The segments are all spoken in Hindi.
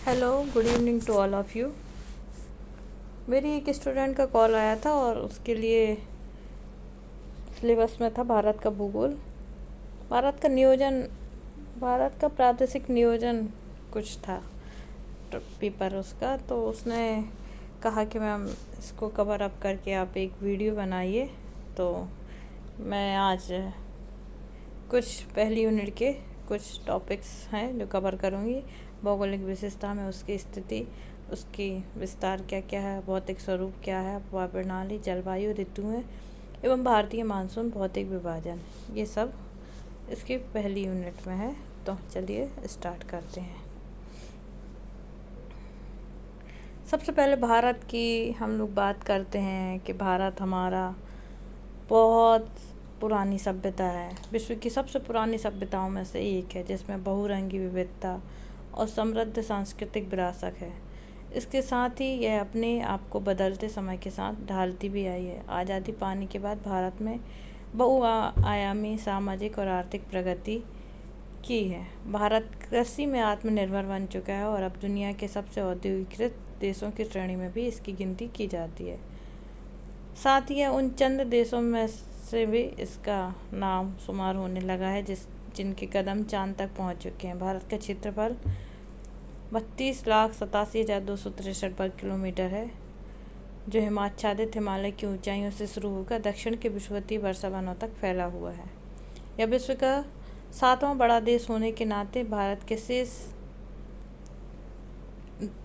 Hello, good evening to all of you. मेरी एक स्टूडेंट का कॉल आया था और उसके लिए सिलेबस में था भारत का भूगोल। भारत का नियोजन, भारत का प्रादेशिक नियोजन कुछ था पेपर उसका। तो उसने कहा कि मैम इसको कवर अप करके आप एक वीडियो बनाइए। तो मैं आज कुछ पहली यूनिट के कुछ टॉपिक्स हैं जो कवर करूँगी। भौगोलिक विशेषता में उसकी स्थिति, उसकी विस्तार क्या क्या है, भौतिक स्वरूप क्या है, अपवाह प्रणाली, जलवायु, ऋतुएं एवं भारतीय मानसून, भौतिक विभाजन, ये सब इसकी पहली यूनिट में है। तो चलिए स्टार्ट करते हैं। सबसे पहले भारत की हम लोग बात करते हैं कि भारत हमारा बहुत पुरानी सभ्यता है। विश्व की सबसे पुरानी सभ्यताओं में से एक है जिसमें बहुरंगी विविधता और समृद्ध सांस्कृतिक विरासत है। इसके साथ ही यह अपने आप को बदलते समय के साथ ढालती भी आई है। आज़ादी पाने के बाद भारत में बहुआयामी सामाजिक और आर्थिक प्रगति की है। भारत कृषि में आत्मनिर्भर बन चुका है और अब दुनिया के सबसे औद्योगिकृत देशों की श्रेणी में भी इसकी गिनती की जाती है। साथ ही उन चंद देशों में से भी इसका नाम शुमार होने लगा है जिनके कदम चांद तक पहुंच चुके हैं। भारत का क्षेत्रफल 32,87,263 वर्ग किलोमीटर है, जो हिमाच्छादित हिमालय की ऊंचाइयों से शुरू होकर दक्षिण के विषुवतीय वर्षावनों तक फैला हुआ है। यह विश्व का 7वां बड़ा देश होने के नाते भारत के शेष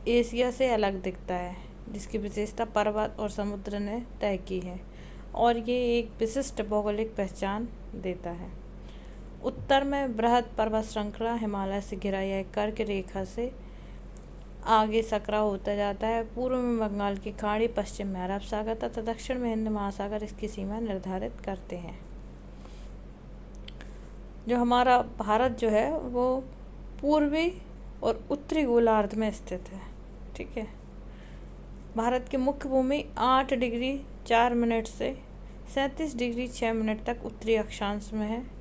एशिया से अलग दिखता है, जिसकी विशेषता पर्वत और समुद्र ने तय की है और ये एक विशिष्ट भौगोलिक पहचान देता है। उत्तर में बृहद पर्वत श्रृंखला हिमालय से घिरा यह कर्क रेखा से आगे सकरा होता जाता है। पूर्व में बंगाल की खाड़ी, पश्चिम में अरब सागर तथा दक्षिण में हिंद महासागर इसकी सीमा निर्धारित करते हैं। जो हमारा भारत जो है वो पूर्वी और उत्तरी गोलार्ध में स्थित है। ठीक है। भारत की मुख्य भूमि 8 डिग्री 4 मिनट से 37 डिग्री 6 मिनट तक उत्तरी अक्षांश में है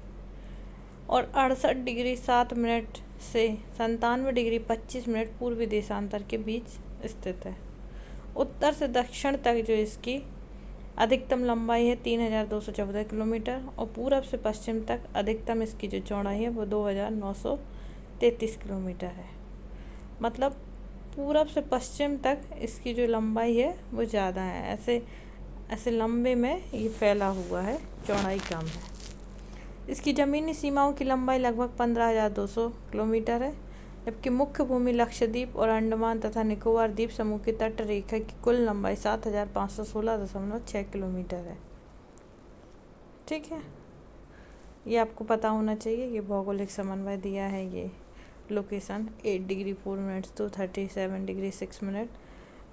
और 68 डिग्री 7 मिनट से 97 डिग्री 25 मिनट पूर्वी देशांतर के बीच स्थित है। उत्तर से दक्षिण तक जो इसकी अधिकतम लंबाई है 3,214 किलोमीटर और पूरब से पश्चिम तक अधिकतम इसकी जो चौड़ाई है वो 2,933 किलोमीटर है। मतलब पूरब से पश्चिम तक इसकी जो लंबाई है वो ज़्यादा है। ऐसे लंबे में ये फैला हुआ है, चौड़ाई कम है। इसकी ज़मीनी सीमाओं की लंबाई लगभग 15,200 किलोमीटर है, जबकि मुख्य भूमि लक्षद्वीप और अंडमान तथा निकोबार द्वीप समूह की तट रेखा की कुल लंबाई 7,516.6 किलोमीटर है। ठीक है, ये आपको पता होना चाहिए। ये भौगोलिक समन्वय दिया है। ये location 8 degree 4 minutes to 37 degree 6 minute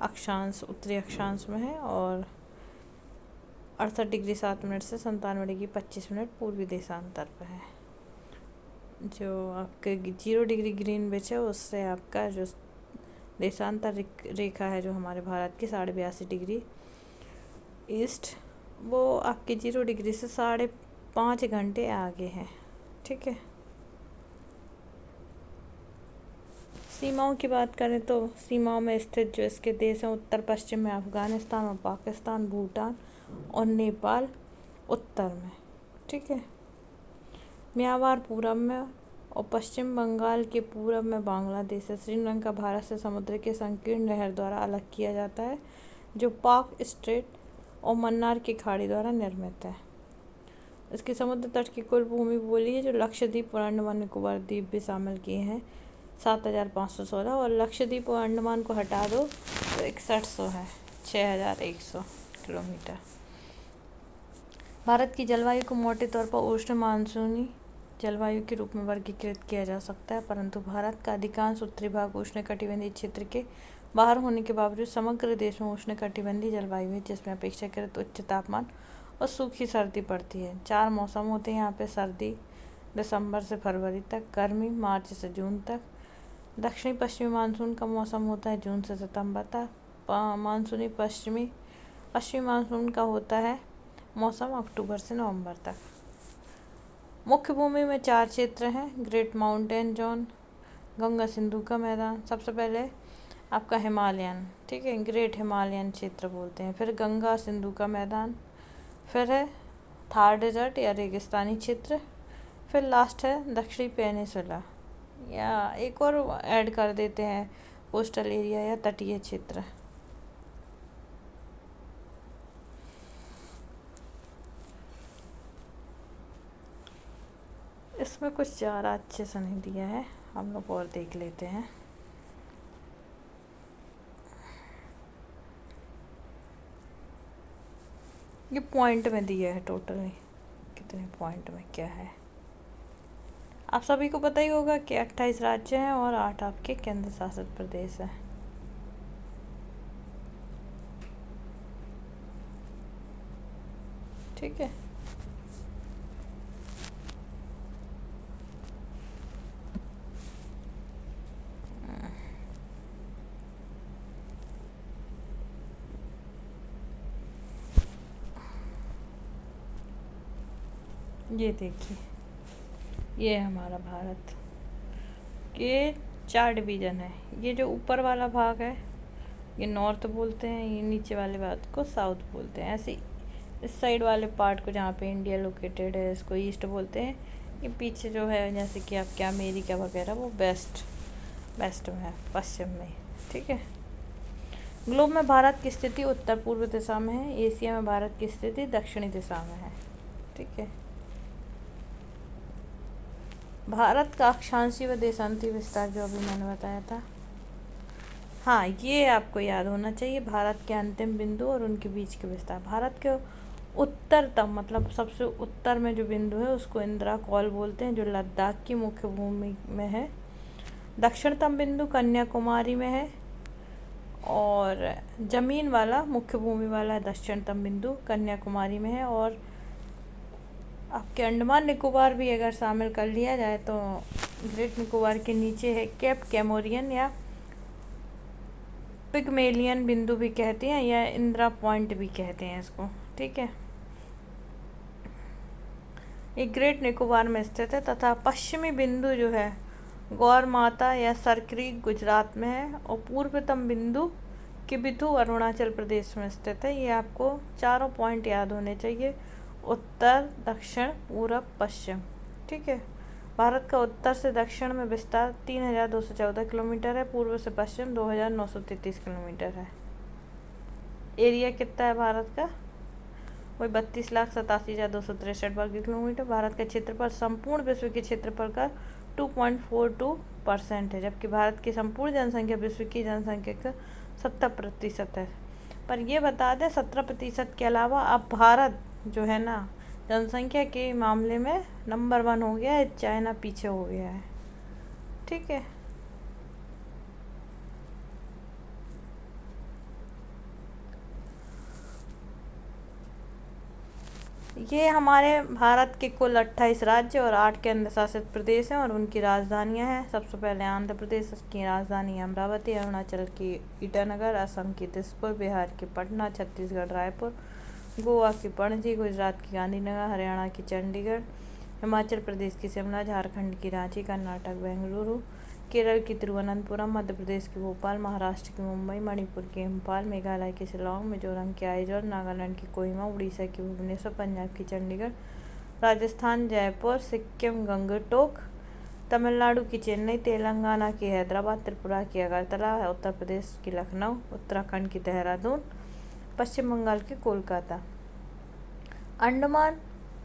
अक्षांश उत्तरी अक्षांश में है और 68 डिग्री 7 मिनट से 97 डिग्री 25 मिनट पूर्वी देशांतर पर है। जो आपके 0 डिग्री ग्रीनविच है उससे आपका जो देशांतर रेखा है जो हमारे भारत की 82.5 डिग्री ईस्ट, वो आपके 0 डिग्री से 5.5 घंटे आगे है। ठीक है। सीमाओं की बात करें तो सीमाओं में स्थित जो इसके देश हैं उत्तर पश्चिम में अफ़गानिस्तान और पाकिस्तान, भूटान और नेपाल उत्तर में। ठीक है। म्यांमार पूरब में और पश्चिम बंगाल के पूरब में बांग्लादेश है। श्रीलंका भारत से समुद्र के संकीर्ण नहर द्वारा अलग किया जाता है, जो पाक स्ट्रेट और मन्नार की खाड़ी द्वारा निर्मित है। इसके समुद्र तट की कुल भूमि बोली है जो लक्षद्वीप और अंडमान निकोबार द्वीप भी शामिल किए हैं 7,516 और लक्षद्वीप और अंडमान को हटा दो तो 6100 है, 6,100 किलोमीटर। भारत की जलवायु को मोटे तौर पर उष्ण मानसूनी जलवायु के रूप में वर्गीकृत किया जा सकता है, परंतु भारत का अधिकांश उत्तरी भाग उष्णकटिबंधीय क्षेत्र के बाहर होने के बावजूद समग्र देश में उष्णकटिबंधीय जलवायु है, जिसमें अपेक्षाकृत उच्च तापमान और सूखी सर्दी पड़ती है। 4 मौसम होते हैं यहाँ पे। सर्दी दिसंबर से फरवरी तक, गर्मी मार्च से जून तक, दक्षिणी पश्चिमी मानसून का मौसम होता है जून से सितंबर तक, मानसूनी पश्चिमी मानसून का होता है मौसम अक्टूबर से नवंबर तक। मुख्य भूमि में 4 क्षेत्र हैं: great mountain zone, Ganga Sindhu का मैदान, सबसे पहले आपका हिमालयन, ठीक है, ग्रेट हिमालयन क्षेत्र बोलते हैं, फिर गंगा सिंधु का मैदान, फिर है थार डेजर्ट या रेगिस्तानी क्षेत्र, फिर लास्ट है दक्षिणी पेनिसुला, या एक और ऐड कर देते हैं कोस्टल एरिया या तटीय क्षेत्र। इसमें कुछ ज़्यादा अच्छे से नहीं दिया है, हम लोग और देख लेते हैं। ये पॉइंट में दिया है टोटल, नहीं कितने पॉइंट में क्या है। आप सभी को पता ही होगा कि 28 राज्य हैं और 8 आपके केंद्र शासित प्रदेश हैं। ठीक है, ये देखिए, ये है हमारा भारत। ये 4 डिवीज़न है। ये जो ऊपर वाला भाग है ये नॉर्थ बोलते हैं, ये नीचे वाले भाग को साउथ बोलते हैं। ऐसे इस साइड वाले पार्ट को जहाँ पे इंडिया लोकेटेड है इसको ईस्ट बोलते हैं। ये पीछे जो है जैसे कि आपके अमेरिका वगैरह वो वेस्ट में है, पश्चिम में। ठीक है, ग्लोब में भारत की स्थिति उत्तर पूर्व दिशा में है। एशिया में भारत की स्थिति दक्षिणी दिशा में है। ठीक है, भारत का अक्षांशीय व देशांतीय विस्तार जो अभी मैंने बताया था, हाँ ये आपको याद होना चाहिए। भारत के अंतिम बिंदु और उनके बीच के विस्तार। भारत के उत्तरतम मतलब सबसे उत्तर में जो बिंदु है उसको इंदिरा कॉल बोलते हैं, जो लद्दाख की मुख्य भूमि में है। दक्षिणतम बिंदु कन्याकुमारी में है और जमीन वाला मुख्य भूमि वाला दक्षिणतम बिंदु कन्याकुमारी में है। और आपके अंडमान निकोबार भी अगर शामिल कर लिया जाए तो ग्रेट निकोबार के नीचे है केप कैमोरियन या पिगमेलियन बिंदु भी कहते हैं, या इंदिरा पॉइंट भी कहते हैं इसको। ठीक है, ये ग्रेट निकोबार में स्थित है तथा पश्चिमी बिंदु जो है गौर माता या सरक्रीक गुजरात में है और पूर्वतम बिंदु किबिथु अरुणाचल प्रदेश में स्थित है। ये आपको चारों पॉइंट याद होने चाहिए, उत्तर, दक्षिण, पूरब, पश्चिम। ठीक है, भारत का उत्तर से दक्षिण में विस्तार 3214 किलोमीटर है, पूर्व से पश्चिम 2933 किलोमीटर है। एरिया कितना है भारत का? वही 32,87,263 वर्ग किलोमीटर। भारत का क्षेत्रफल संपूर्ण विश्व के क्षेत्रफल का 2.42% है, जबकि भारत की संपूर्ण जनसंख्या विश्व की जनसंख्या का 70% है। पर ये बता दें 17% के अलावा अब भारत जो है ना जनसंख्या के मामले में नंबर 1 हो गया है, चाइना पीछे हो गया है। ठीक है, ये हमारे भारत के कुल 28 राज्य और 8 केंद्र शासित प्रदेश हैं और उनकी राजधानियां हैं। सबसे पहले आंध्र प्रदेश की राजधानी अमरावती, अरुणाचल की ईटानगर, असम की दिसपुर, बिहार की पटना, छत्तीसगढ़ रायपुर, गोवा की पणजी, गुजरात की गांधीनगर, हरियाणा की चंडीगढ़, हिमाचल प्रदेश की शिमला, झारखंड की रांची, कर्नाटक बेंगलुरु, केरल की तिरुवनंतपुरम, मध्य प्रदेश की भोपाल, महाराष्ट्र की मुंबई, मणिपुर की इम्फाल, मेघालय की शिलांग, मिजोरम की आइजोल, नागालैंड की कोहिमा, उड़ीसा की भुवनेश्वर, पंजाब की चंडीगढ़, राजस्थान जयपुर, सिक्किम गंगटोक, तमिलनाडु की चेन्नई, तेलंगाना की हैदराबाद, त्रिपुरा की अगरतला, उत्तर प्रदेश की लखनऊ, उत्तराखंड की देहरादून, पश्चिम बंगाल की कोलकाता। अंडमान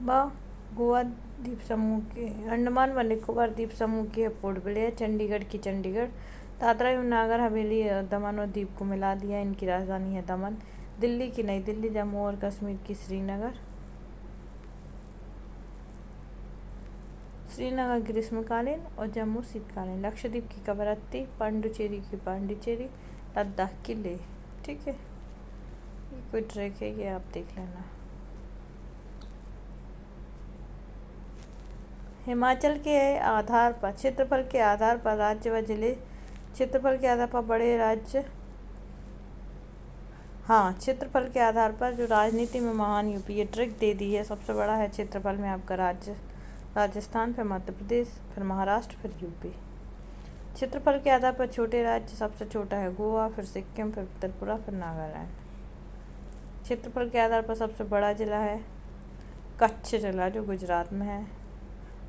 व गोवा द्वीप समूह के अंडमान व निकोबार द्वीप समूह की है पोर्ट ब्लेयर, चंडीगढ़ की चंडीगढ़, दादरा एवं नागर हवेली दमन और दीव को मिला दिया, इनकी राजधानी है दमन, दिल्ली की नई दिल्ली, जम्मू और कश्मीर की श्रीनगर, श्रीनगर ग्रीष्मकालीन और जम्मू शीतकालीन, लक्षद्वीप की कवरत्ती, पांडुचेरी की पांडिचेरी, लद्दाख की लेह। ठीक है, ये कोई ट्रैक है ये आप देख लेना। हिमाचल के आधार पर क्षेत्रफल के आधार पर राज्य व जिले, क्षेत्रफल के आधार पर बड़े राज्य, हाँ क्षेत्रफल के आधार पर जो राजनीति में महान यूपी, ये ट्रिक दे दी है। सबसे बड़ा है क्षेत्रफल में आपका राज्य राजस्थान, फिर मध्य प्रदेश, फिर महाराष्ट्र, फिर यूपी। क्षेत्रफल के आधार पर छोटे राज्य, सबसे छोटा है गोवा, फिर सिक्किम, फिर त्रिपुरा, फिर नागालैंड। क्षेत्रफल के आधार पर सबसे बड़ा जिला है कच्छ जिला, जो गुजरात में है।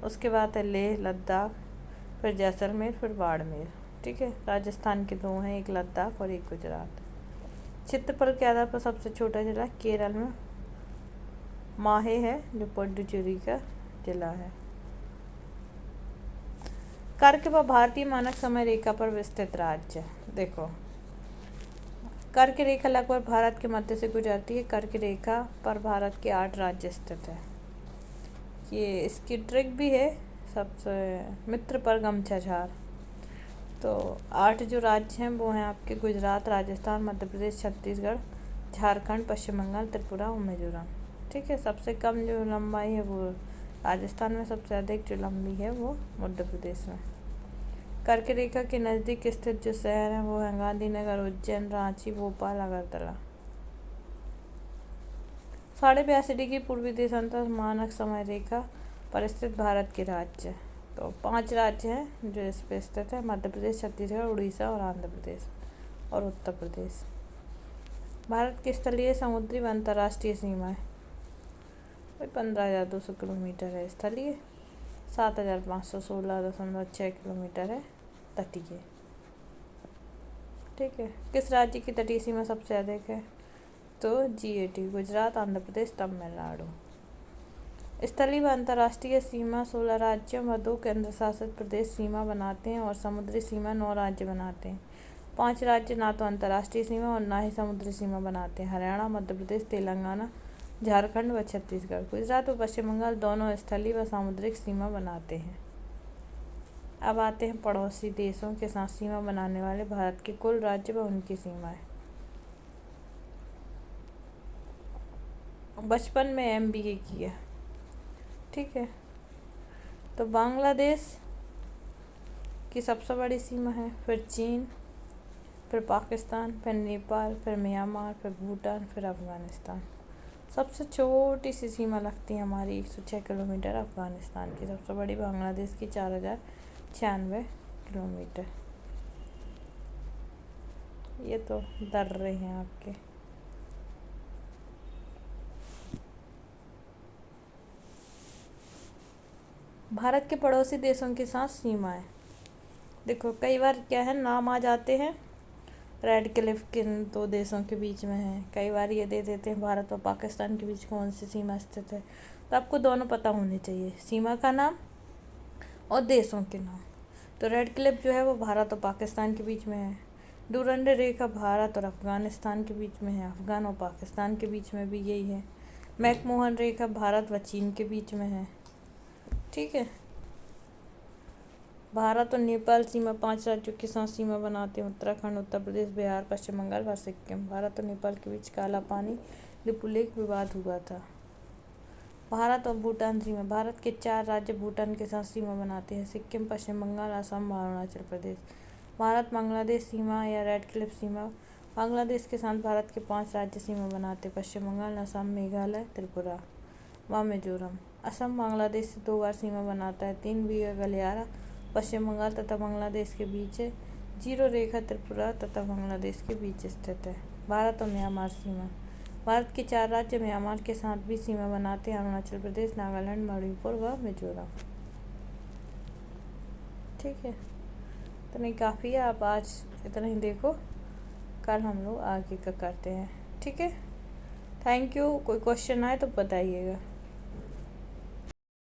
उसके बाद है लेह लद्दाख, फिर जैसलमेर, फिर बाड़मेर। ठीक है, राजस्थान के दो हैं, एक लद्दाख और एक गुजरात। क्षेत्रफल के आधार पर सबसे छोटा जिला केरल में माहे है, जो पुडुचेरी का जिला है। कर्क व भारतीय मानक समय रेखा पर विस्तृत राज्य। देखो, कर्क रेखा लगभग भारत के मध्य से गुजरती है। कर्क रेखा पर भारत के 8 राज्य स्थित है। ये इसकी ट्रिक भी है, सबसे मित्र पर गमछा झार। तो 8 जो राज्य हैं वो हैं आपके गुजरात, राजस्थान, मध्य प्रदेश, छत्तीसगढ़, झारखंड, पश्चिम बंगाल, त्रिपुरा और मिजोरम। ठीक है, सबसे कम जो लंबाई है वो राजस्थान में, सबसे अधिक जो लंबी है वो मध्य प्रदेश में। कर्क रेखा के नज़दीक स्थित जो शहर हैं वो हैं गांधीनगर, उज्जैन, रांची, भोपाल, अगरतला। 82.5 डिग्री पूर्वी देशांतर मानक समय रेखा पर स्थित भारत के राज्य। तो 5 राज्य हैं जो इस पे स्थित है, मध्य प्रदेश, छत्तीसगढ़, उड़ीसा और आंध्र प्रदेश और उत्तर प्रदेश। भारत की स्थलीय, समुद्री व अंतर्राष्ट्रीय सीमाएं 15,200 किलोमीटर है स्थलीय, 7,516.6 किलोमीटर है तटीय। ठीक है, किस राज्य की तटीय सीमा सबसे अधिक है? तो GAT, गुजरात, आंध्र प्रदेश, तमिलनाडु। स्थलीय व अंतर्राष्ट्रीय सीमा 16 राज्यों व 2 केंद्र शासित प्रदेश सीमा बनाते हैं और समुद्री सीमा 9 राज्य बनाते हैं। 5 राज्य ना तो अंतर्राष्ट्रीय सीमा और ना ही समुद्री सीमा बनाते हैं, हरियाणा, मध्य प्रदेश, तेलंगाना, झारखंड व छत्तीसगढ़। गुजरात व पश्चिम बंगाल दोनों स्थलीय व सामुद्रिक सीमा बनाते हैं। अब आते हैं पड़ोसी देशों के साथ सीमा बनाने वाले भारत के कुल राज्य व उनकी सीमाएं। बचपन में MBA किया। ठीक है, तो बांग्लादेश की सबसे बड़ी सीमा है, फिर चीन, फिर पाकिस्तान, फिर नेपाल, फिर म्यांमार, फिर भूटान, फिर अफ़गानिस्तान। सबसे छोटी सी सीमा लगती है हमारी 106 किलोमीटर अफ़गानिस्तान की। सबसे बड़ी बांग्लादेश की 4,096 किलोमीटर। ये तो डर रहे हैं आपके। भारत के पड़ोसी देशों के साथ सीमाएं। देखो, कई बार क्या है, नाम आ जाते हैं रेड क्लिफ किन 2 देशों के बीच में है, कई बार ये दे देते हैं भारत और पाकिस्तान के बीच कौन सी सीमा स्थित है। तो आपको दोनों पता होने चाहिए, सीमा का नाम और देशों के नाम। तो रेड क्लिफ जो है वो भारत और पाकिस्तान के बीच में है। डूरंड रेखा भारत और अफ़गानिस्तान के बीच में है, अफ़गान और पाकिस्तान के बीच में भी यही है। मैकमोहन रेखा भारत व चीन के बीच में है। ठीक है, भारत और नेपाल सीमा 5 राज्यों के साथ सीमा बनाते हैं, उत्तराखंड, उत्तर प्रदेश, बिहार, पश्चिम बंगाल व सिक्किम। भारत और नेपाल के बीच काला पानी लिपुलेख विवाद हुआ था। भारत और भूटान सीमा। भारत के 4 राज्य भूटान के साथ सीमा बनाते हैं, सिक्किम, पश्चिम बंगाल, असम, अरुणाचल प्रदेश। भारत बांग्लादेश सीमा या रेड क्लिफ सीमा। बांग्लादेश के साथ भारत के 5 राज्य सीमा बनाते हैं, पश्चिम बंगाल, असम, मेघालय, त्रिपुरा व मिजोरम। असम बांग्लादेश से 2 बार सीमा बनाता है। 3 बीघा गलियारा पश्चिम बंगाल तथा बांग्लादेश के बीच है। जीरो रेखा त्रिपुरा तथा बांग्लादेश के बीच स्थित है। भारत और म्यांमार सीमा। भारत के 4 राज्य म्यांमार के साथ भी सीमा बनाते हैं, अरुणाचल प्रदेश, नागालैंड, मणिपुर व मिजोरम। ठीक है, इतना ही काफ़ी है। आप आज इतना ही देखो, कल हम लोग आगे का करते हैं। ठीक है, थैंक यू। कोई क्वेश्चन आए तो बताइएगा।